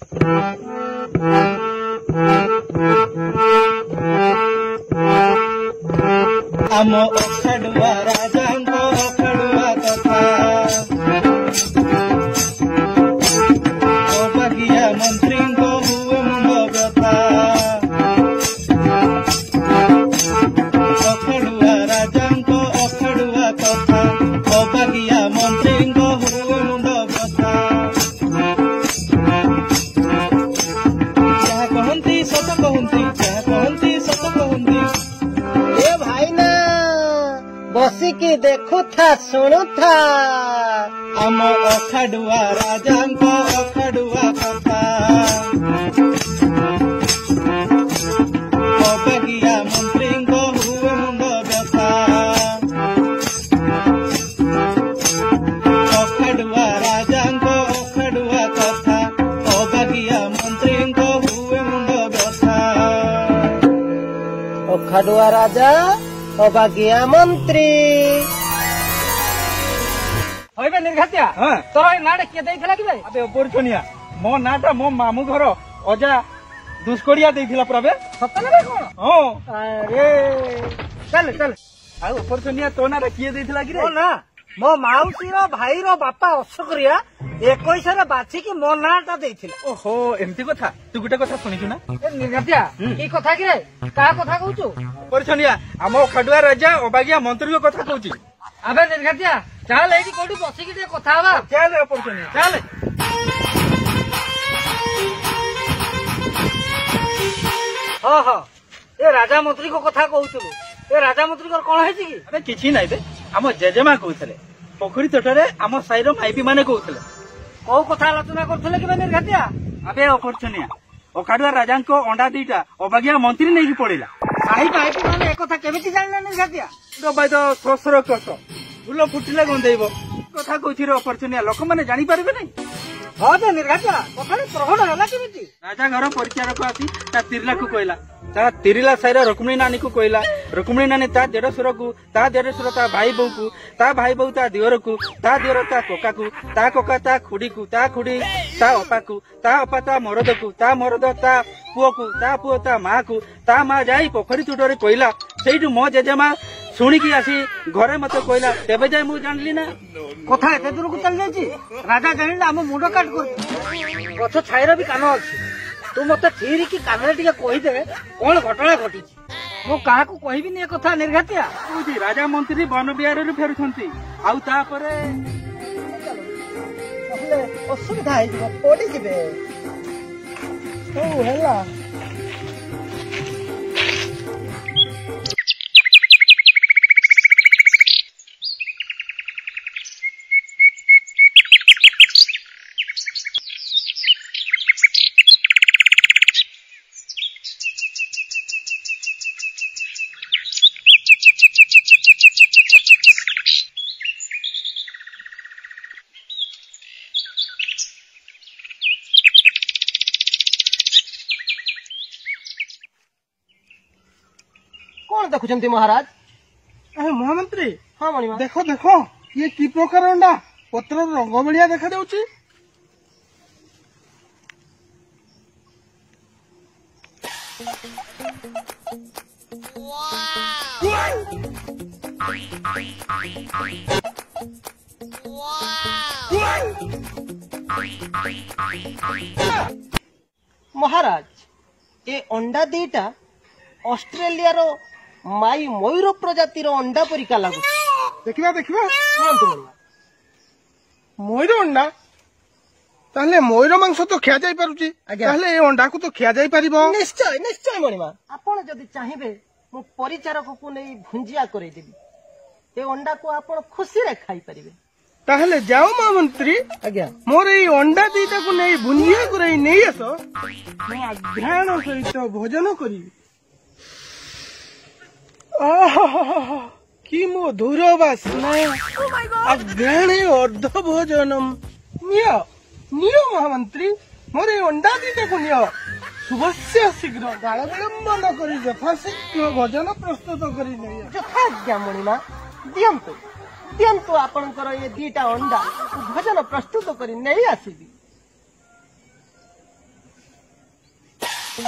आम अखाड़ुआ राजांग अखाड़ुआ कथा अबागिया मंत्री हुए मुंड व्यथा अखाड़ुआ राजांग अखाड़ुआ कथा अबागिया मंत्री हुए मुंड व्यथा जहाँ कहती सत कहती जहाँ कहती सत कहती बसिकी देखु था सुनु था आम अखाड़ुआ राजांग अखाड़ुआ कथा अबागिया मंत्री हुए मुंड व्यथा अखाड़ुआ राजांग अखाड़ुआ कथा अबागिया मंत्री हुए मुंड व्यथा अखाड़ुआ राजा अबागिया मंत्री होइबे निर्घातिया तोर ए नाडे के देइथिला कि भाई अबे ओपरछनिया मो नाटा मो मामू घर अजा दुष्कड़िया देइथिला प्रबे सतने रे कोन हां अरे चल चल आ ओपरछनिया तो नारे किए देइथिला कि रे ओ ना मो माउसी रो भाई रो बापा अशोकरिया 21 रे बाछि कि मो नाटा देइथिला ओहो एमती कथा तू गुटे कथा सुनिछु ना ए निर्घातिया की कथा कि रे का कथा कहूचू ओपरछनिया आम अखाड़ुआ राजा अबागिया मंत्री को कथा कहूची अबे निर्घातिया चल एठी कोठी बसी कि कथा हवा चल ओपरछनिया चल हां हां ए राजा मंत्री को कथा कहूचू ए राजा मंत्री को कोन हेची कि अबे किछि नै बे आम जेजेमा कहथले पोखरी तटरे आम साइरो माइपी माने कहथले को कथा आलोचना करथले कि निर्घातिया अबे ओपरछनिया अखाड़ुआ राजा को अंडा दीटा अबागिया मंत्री नहीं पड़ेला साही भाई माने एक कथा केमिति जानले निर्घातिया तो भाई तो ससुर कस फूल फुटिले गंधेब कथा कहछि रे ओपरछनिया लोक माने जानि पारबे नै हां जे निर्घातिया कथा प्रहण होला केमिति राजा घर परिचारक आसी ता तिरला को कहला ता तिरला साइरा रुक्मिणी नानी को कहला रुक्मिणी नानी ता देढ़सुर को ता देढ़सुर ता भाई बहू को ता भाई बहू ता दियोर को ता दियोर ता कोका ता खुड़ी को ता खुड़ी ता अपा ता मरद को ता मरद ता पुओ ता माँ को ता माँ जाई पोखरी तुडरे कहला सेठू मो जेजेमा शुणिकी आसी घरे मत कहला तेबे जाय मु जानली ना कथा एते दूर को चल जायछि राजा जानिले हम मुंड काट कर गछ छाइरा भी कान अछि तू मते ठीक की कानरे टिके कहि दे कोन घटना घटी मो काहा को कहिबी ने कथा निर्घातिया बुझी राजा मंत्री वन बिहार रे फेरुछंती आउ ता परे असुविधा है पड़ी जिबे ओ हेला कौन देखुंती महाराज महामंत्री हाँ मणिमा देखो देखो ये कि प्रकार अंडा पत्र रंग बढ़िया देखा जाउची महाराज ए अंडा दीटा ऑस्ट्रेलिया रो माई मयूर प्रजातिर अंडा परिका लागु देखिबा देखिबा मयूर अंडा ताहले मयूर मांस तो खिया जाई पारुची ताहले ए अंडा को तो खिया जाई परिबो निश्चय निश्चय मणिमा आपण जदि चाहिबे मु परिचारक को नै भुंजिया करै देबी ए अंडा को आपण खुशी रे खाई परिबे ताहले जाओ महामंत्री आज्ञा मोर ए अंडा दीटा को नै भुंजिया करै नै आसो मु अध्यान सहित भोजन करी कि मधुर बास्ना अघ्राणे अर्ध भोजनम नियो नियो महामंत्री मोर अंडा दीटा को नियो शुभस्य शीघ्र गाळ विलंब न करी यथाशीघ्र भोजन प्रस्तुत करी नहीं यथाज्ञा मणिमा दियंतु दियंतु आपणकर ये दीटा अंडा भोजन प्रस्तुत करी नहीं आसीबी Oh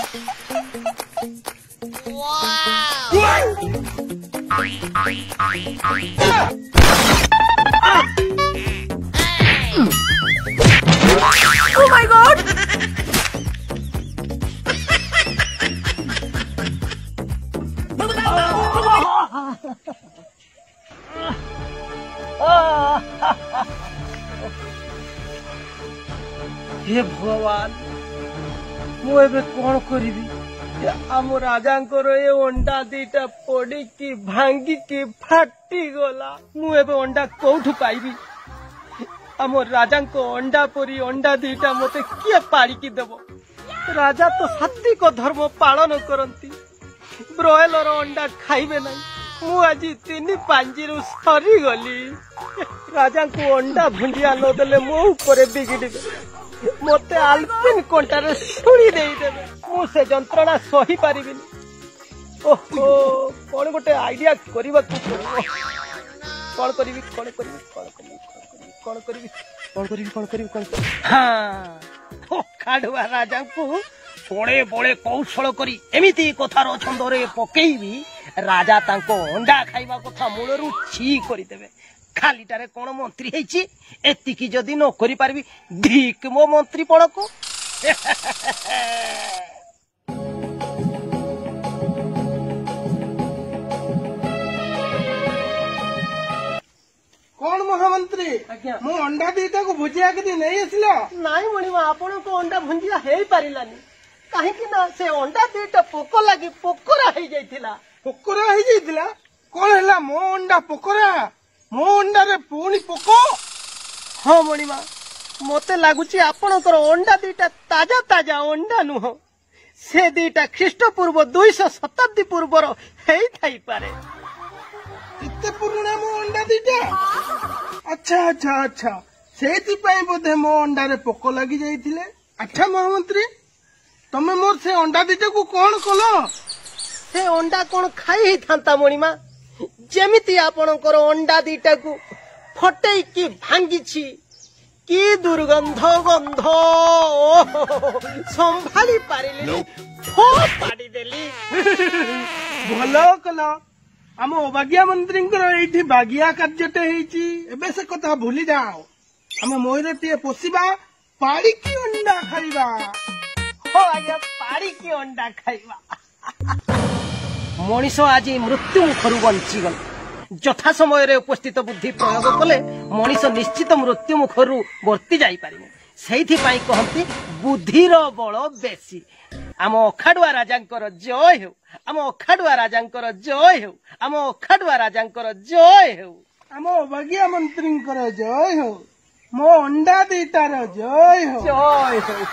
my god! हे भगवान मु एबे कौन करिबी आम राजांकर ए अंडा दीटा पड़िकी भांगिकी फाटी गला मु एबे अंडा कोठु पाइबी आम राजांक अंडा परी अंडा दीटा मते किए पाड़िकी देबो राजा तो सात्विक धर्म पालन करती ब्रॉयलर अंडा खाइबे नहीं मु आज 3 पांजीरु सरी गली राजा को अंडा भुंजिया न देले मो ऊपर बिगिड़बे मते आल्पिन कंटारे सुड़ी देई देबे मु से जंत्रणा सही पारिबिनी ओहो कोन गोटे आइडिया करबा तू कोन करिबी हां खाडुआ राजा को बड़े बड़े कौशल करी एमिति कथार छंदरे पकेइबी राजा तांको अंडा खाइबा कथा मूलरू छी करिदेबे खालीटारे कोन मंत्री हेछि एतिकी जदी न करि पारबी धिक मो मंत्री पड़को कौन महामंत्री मो अंडा दीटा को भुजिया के नहीं आसिला नाई मणिमा आपण को अंडा भुंजिया हेई पारिलानी काहे कि ना से अंडा दीटा पोको लागी पोकोरा हेई जाइथिला पोकोरा हेई जाइथिला कोन हैला मो अंडा पोकोरा मो अंडा रे पुणी पोको हाँ मणिमा मते लागुची आपणकर अंडा दीटा ताजा ताजा अंडा नुह से दीटा ख्रीष्टपूर्व 200 शताब्दी पूर्वर हेई थाई पारे इत्ते पुराना मो अंडा दीटा अच्छा अच्छा अच्छा सेति पई बोधे मो अंडा रे पोको लागि जाइथिले अच्छा महामंत्री तमे मोर से अंडा दीटा को कोन कलो से अंडा कोन खाई ही थांता मणिमा जेमिति आपणकर अंडा दीटा को फटई की भांगी की दुर्गंध गंध संभाली पारिली फाड़ी देली भलो कलो आम अभागिया मंत्री एठी बागिया कार्यटे हेची एबे से कथा भूली जाओ आम मोहरटी पोषिबा पाड़ी की अंडा खाइबा हो आज्ञा पाड़ी की अंडा खाइबा मनीष आज मृत्यु मुखर बंची गल यथा समय उपस्थित बुद्धि प्रयोग कले मनीष निश्चित मृत्यु मुखर वर्ती जाई पारिबो सेहिथि पई कहंती बुद्धिर बल बेसी आम अखाडुआ राजांकर जय हेउ आम अखाडुआ राजांकर जय हेउ आम अखाडुआ राजांकर जय हेउ आम अभागिया मंत्री जय हो मो अंडा दीटार जय हो जय हेउ